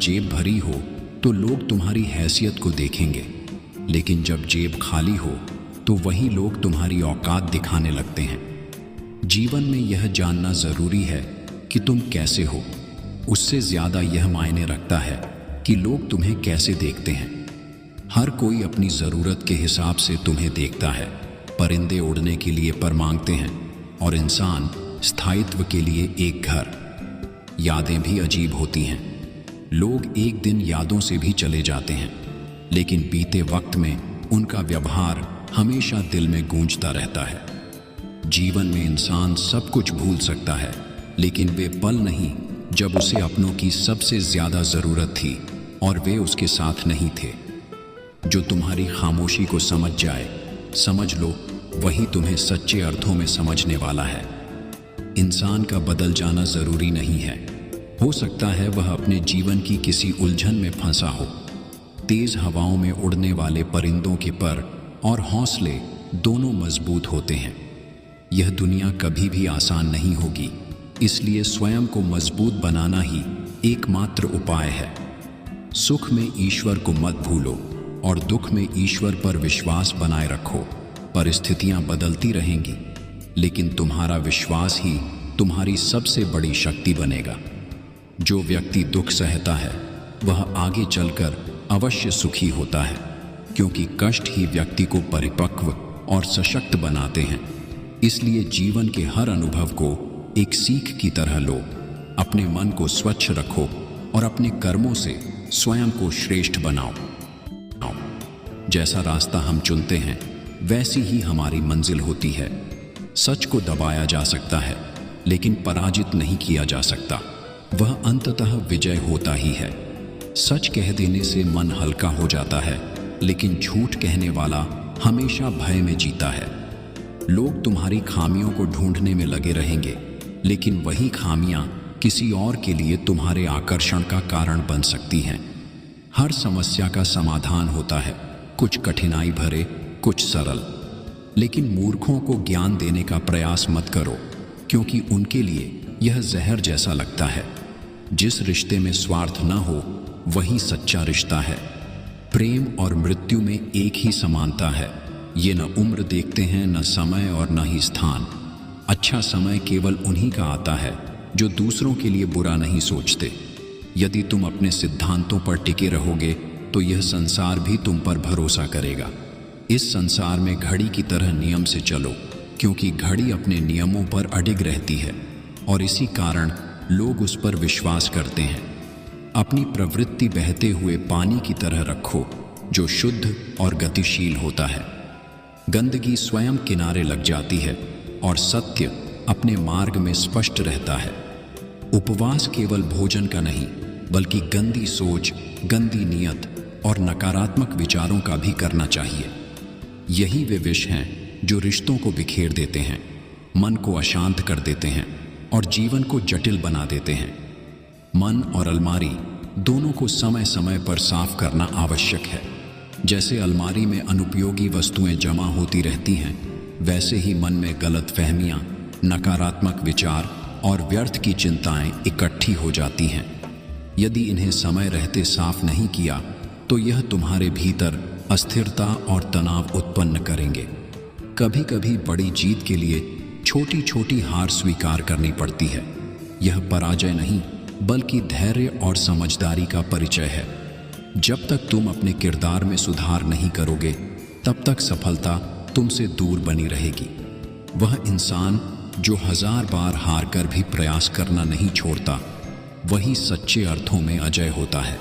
जेब भरी हो तो लोग तुम्हारी हैसियत को देखेंगे, लेकिन जब जेब खाली हो तो वही लोग तुम्हारी औकात दिखाने लगते हैं। जीवन में यह जानना ज़रूरी है कि तुम कैसे हो, उससे ज़्यादा यह मायने रखता है कि लोग तुम्हें कैसे देखते हैं। हर कोई अपनी ज़रूरत के हिसाब से तुम्हें देखता है। परिंदे उड़ने के लिए पर मांगते हैं और इंसान स्थायित्व के लिए एक घर। यादें भी अजीब होती हैं। लोग एक दिन यादों से भी चले जाते हैं, लेकिन बीते वक्त में उनका व्यवहार हमेशा दिल में गूंजता रहता है। जीवन में इंसान सब कुछ भूल सकता है, लेकिन वे पल नहीं जब उसे अपनों की सबसे ज़्यादा ज़रूरत थी और वे उसके साथ नहीं थे। जो तुम्हारी खामोशी को समझ जाए, समझ लो, वही तुम्हें सच्चे अर्थों में समझने वाला है। इंसान का बदल जाना ज़रूरी नहीं है। हो सकता है वह अपने जीवन की किसी उलझन में फंसा हो। तेज़ हवाओं में उड़ने वाले परिंदों के पर और हौसले दोनों मजबूत होते हैं। यह दुनिया कभी भी आसान नहीं होगी, इसलिए स्वयं को मजबूत बनाना ही एकमात्र उपाय है। सुख में ईश्वर को मत भूलो और दुख में ईश्वर पर विश्वास बनाए रखो। परिस्थितियां बदलती रहेंगी, लेकिन तुम्हारा विश्वास ही तुम्हारी सबसे बड़ी शक्ति बनेगा। जो व्यक्ति दुख सहता है वह आगे चलकर अवश्य सुखी होता है, क्योंकि कष्ट ही व्यक्ति को परिपक्व और सशक्त बनाते हैं। इसलिए जीवन के हर अनुभव को एक सीख की तरह लो। अपने मन को स्वच्छ रखो और अपने कर्मों से स्वयं को श्रेष्ठ बनाओ। जैसा रास्ता हम चुनते हैं वैसी ही हमारी मंजिल होती है। सच को दबाया जा सकता है, लेकिन पराजित नहीं किया जा सकता। वह अंततः विजय होता ही है। सच कह देने से मन हल्का हो जाता है, लेकिन झूठ कहने वाला हमेशा भय में जीता है। लोग तुम्हारी खामियों को ढूंढने में लगे रहेंगे, लेकिन वही खामियां किसी और के लिए तुम्हारे आकर्षण का कारण बन सकती हैं। हर समस्या का समाधान होता है, कुछ कठिनाई भरे, कुछ सरल। लेकिन मूर्खों को ज्ञान देने का प्रयास मत करो, क्योंकि उनके लिए यह जहर जैसा लगता है। जिस रिश्ते में स्वार्थ न हो वही सच्चा रिश्ता है। प्रेम और मृत्यु में एक ही समानता है। ये न उम्र देखते हैं, न समय और न ही स्थान। अच्छा समय केवल उन्हीं का आता है जो दूसरों के लिए बुरा नहीं सोचते। यदि तुम अपने सिद्धांतों पर टिके रहोगे तो यह संसार भी तुम पर भरोसा करेगा। इस संसार में घड़ी की तरह नियम से चलो, क्योंकि घड़ी अपने नियमों पर अडिग रहती है और इसी कारण लोग उस पर विश्वास करते हैं। अपनी प्रवृत्ति बहते हुए पानी की तरह रखो, जो शुद्ध और गतिशील होता है। गंदगी स्वयं किनारे लग जाती है और सत्य अपने मार्ग में स्पष्ट रहता है। उपवास केवल भोजन का नहीं, बल्कि गंदी सोच, गंदी नियत और नकारात्मक विचारों का भी करना चाहिए। यही वे विष हैं जो रिश्तों को बिखेर देते हैं, मन को अशांत कर देते हैं और जीवन को जटिल बना देते हैं। मन और अलमारी दोनों को समय समय पर साफ करना आवश्यक है। जैसे अलमारी में अनुपयोगी वस्तुएं जमा होती रहती हैं, वैसे ही मन में गलतफहमियां, नकारात्मक विचार और व्यर्थ की चिंताएं इकट्ठी हो जाती हैं। यदि इन्हें समय रहते साफ नहीं किया तो यह तुम्हारे भीतर अस्थिरता और तनाव उत्पन्न करेंगे। कभी कभी बड़ी जीत के लिए छोटी छोटी हार स्वीकार करनी पड़ती है। यह पराजय नहीं, बल्कि धैर्य और समझदारी का परिचय है। जब तक तुम अपने किरदार में सुधार नहीं करोगे, तब तक सफलता तुमसे दूर बनी रहेगी। वह इंसान जो 1000 बार हार कर भी प्रयास करना नहीं छोड़ता, वही सच्चे अर्थों में अजय होता है।